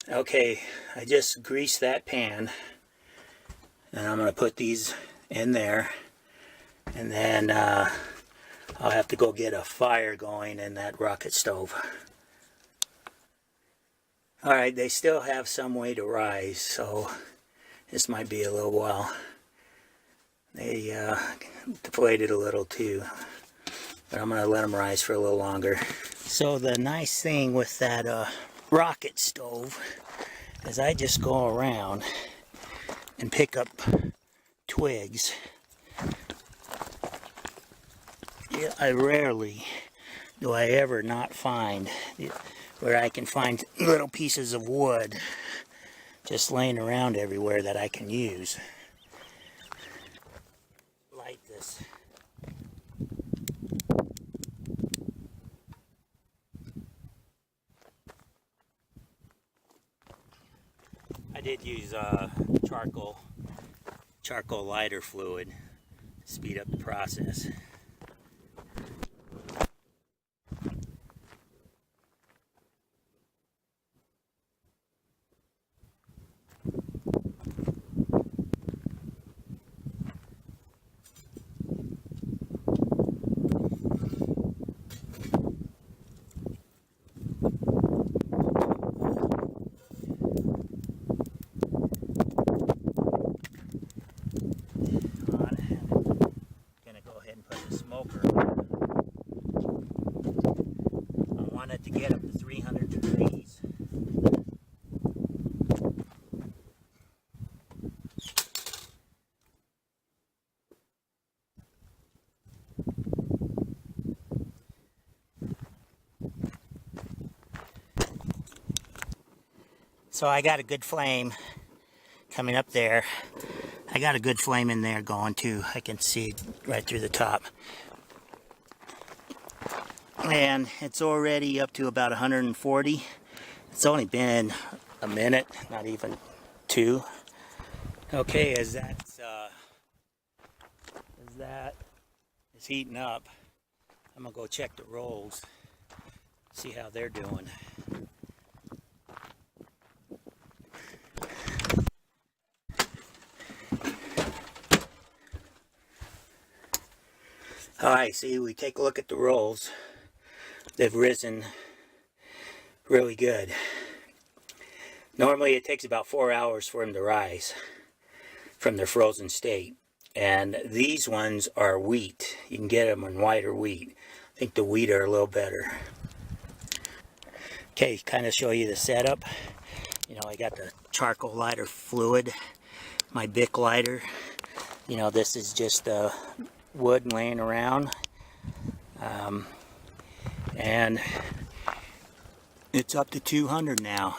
Okay, I just greased that pan, and I'm going to put these in there, and then I'll have to go get a fire going in that rocket stove. Alright, they still have some way to rise, so this might be a little while. They deflated a little too, but I'm going to let them rise for a little longer. So the nice thing with that rocket stove is I just go around and pick up twigs. I rarely do I ever not find where I can find little pieces of wood just laying around everywhere that I can use. Light this. I did use charcoal lighter fluid to speed up the process. To get up to 300 degrees. So I got a good flame coming up there. I got a good flame in there going too. I can see right through the top. And it's already up to about 140. It's only been a minute, not even two. Okay, as that is heating up, I'm gonna go check the rolls, see how they're doing. Alright, see, we take a look at the rolls. They've risen really good. Normally it takes about 4 hours for them to rise from their frozen state. And these ones are wheat. You can get them in white or wheat. I think the wheat are a little better. Okay, kind of show you the setup. You know, I got the charcoal lighter fluid, my Bic lighter. You know, this is just wood laying around. And it's up to 200 now.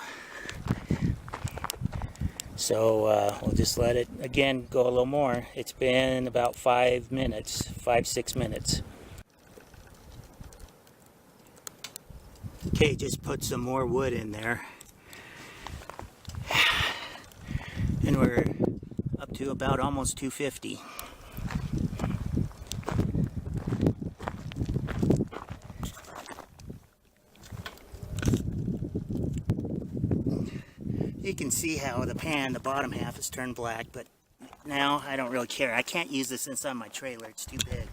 So we'll just let it again go a little more. It's been about 5 minutes, 5-6 minutes. Okay, just put some more wood in there. And we're up to about almost 250. You can see how the pan, the bottom half, has turned black, but now I don't really care. I can't use this inside my trailer, it's too big.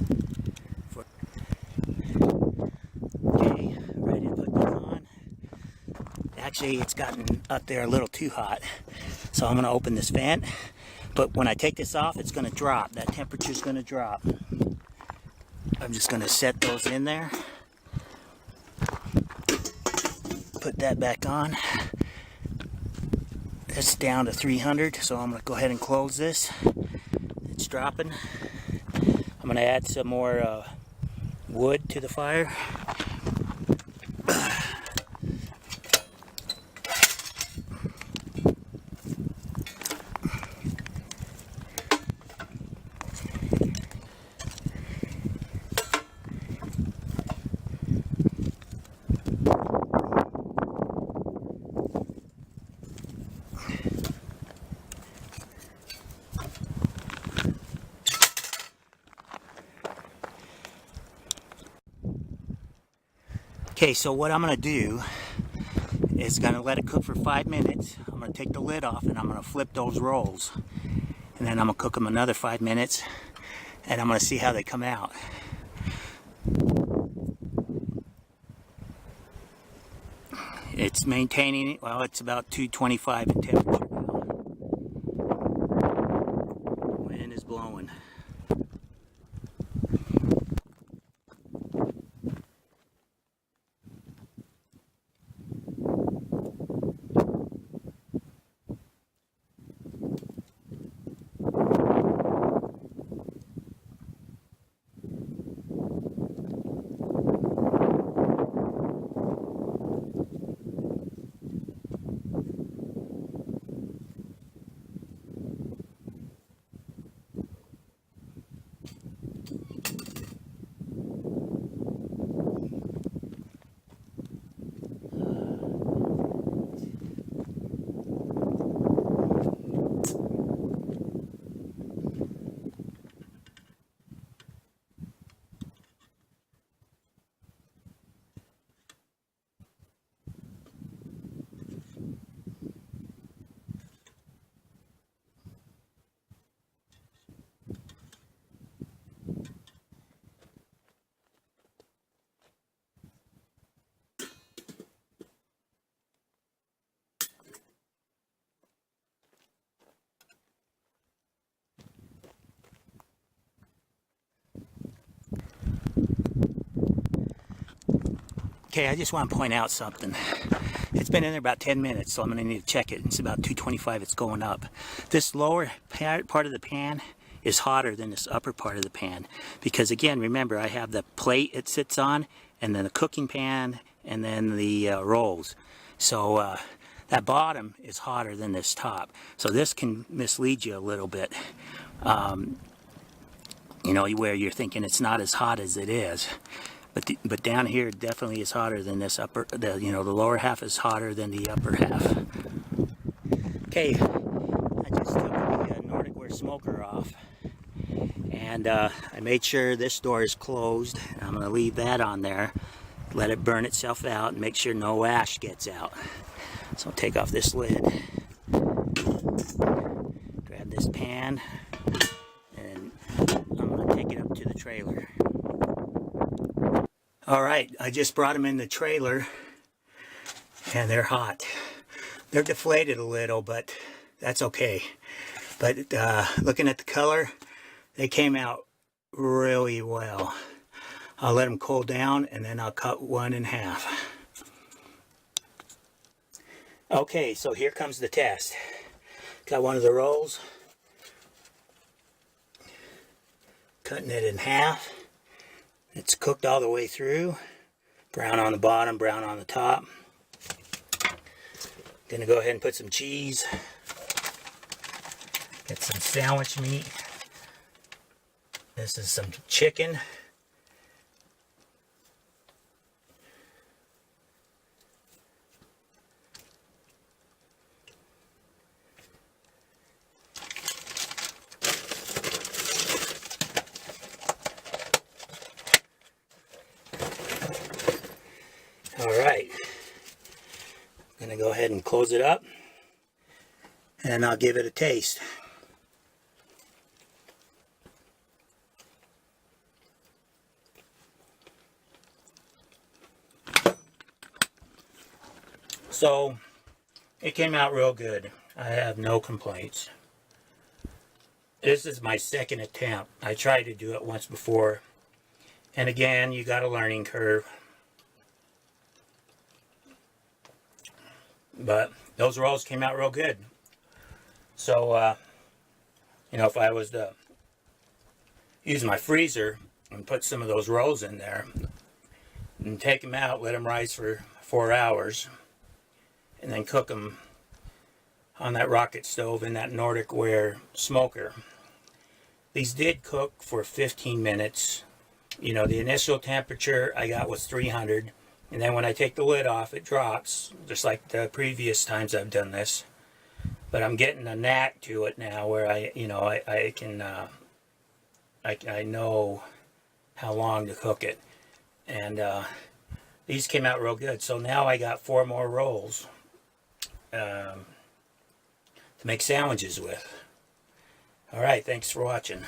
Okay, ready to put this on. Actually, it's gotten up there a little too hot, so I'm going to open this vent. But when I take this off, it's going to drop. That temperature's going to drop. I'm just going to set those in there. Put that back on. It's down to 300, so I'm going to go ahead and close this. It's dropping. I'm going to add some more wood to the fire. Okay, so what I'm going to do is going to let it cook for 5 minutes. I'm going to take the lid off and I'm going to flip those rolls. And then I'm going to cook them another 5 minutes. And I'm going to see how they come out. It's maintaining, well, it's about 225 in temperature now. Wind is blowing. Okay, I just want to point out something. It's been in there about 10 minutes, so I'm going to need to check it. It's about 225, it's going up. This lower part of the pan is hotter than this upper part of the pan. Because again, remember, I have the plate it sits on, and then the cooking pan, and then the rolls. So that bottom is hotter than this top. So this can mislead you a little bit. You know, where you're thinking it's not as hot as it is. But down here it definitely is hotter than this upper, you know, the lower half is hotter than the upper half. Okay, I just took the Nordic Ware Smoker off. And I made sure this door is closed. I'm going to leave that on there. Let it burn itself out and make sure no ash gets out. So I'll take off this lid. Grab this pan. And I'm going to take it up to the trailer. Alright, I just brought them in the trailer, and they're hot. They're deflated a little, but that's okay. But looking at the color, they came out really well. I'll let them cool down, and then I'll cut one in half. Okay, so here comes the test. Got one of the rolls. Cutting it in half. It's cooked all the way through. Brown on the bottom, brown on the top. Gonna go ahead and put some cheese. Get some sandwich meat. This is some chicken. Alright, I'm going to go ahead and close it up, and I'll give it a taste. So, it came out real good. I have no complaints. This is my second attempt. I tried to do it once before, and again, you got a learning curve. But those rolls came out real good. So, you know, if I was to use my freezer and put some of those rolls in there and take them out, let them rise for 4 hours, and then cook them on that rocket stove in that Nordic Ware Smoker. These did cook for 15 minutes. You know, the initial temperature I got was 300. And then when I take the lid off, it drops, just like the previous times I've done this. But I'm getting a knack to it now, where I know how long to cook it. And these came out real good. So now I got 4 more rolls to make sandwiches with. Alright, thanks for watching.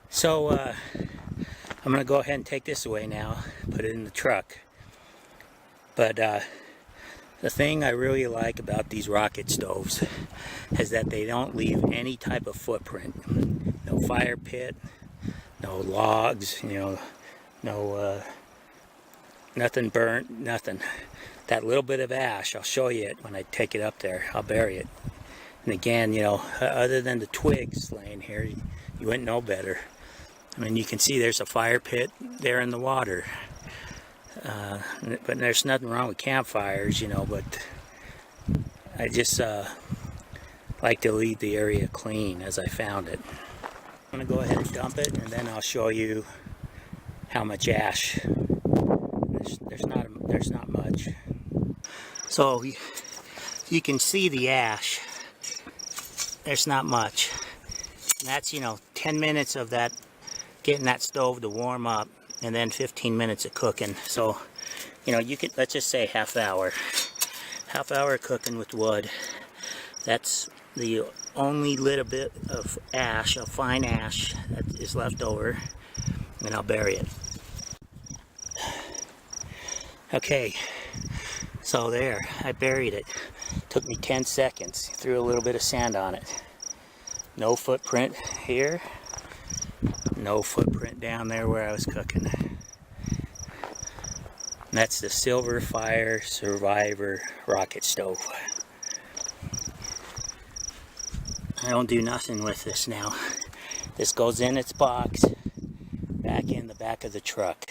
So I'm going to go ahead and take this away now, put it in the truck. But the thing I really like about these rocket stoves is that they don't leave any type of footprint. No fire pit, no logs, you know, no nothing burnt, nothing. That little bit of ash, I'll show you it when I take it up there. I'll bury it. And again, you know, other than the twigs laying here, you wouldn't know better. I mean, you can see there's a fire pit there in the water. But there's nothing wrong with campfires, you know, but I just like to leave the area clean as I found it. I'm going to go ahead and dump it, and then I'll show you how much ash. There's not much. So you can see the ash. There's not much. And that's, you know, 10 minutes of that, getting that stove to warm up, and then 15 minutes of cooking. So, you know, you could, let's just say half hour of cooking with wood. That's the only little bit of ash, of fine ash, that is left over, and I'll bury it. Okay, so there, I buried it. Took me 10 seconds, threw a little bit of sand on it. No footprint here. No footprint down there where I was cooking. And that's the SilverFire Survivor rocket stove. I don't do nothing with this now. This goes in its box, back in the back of the truck.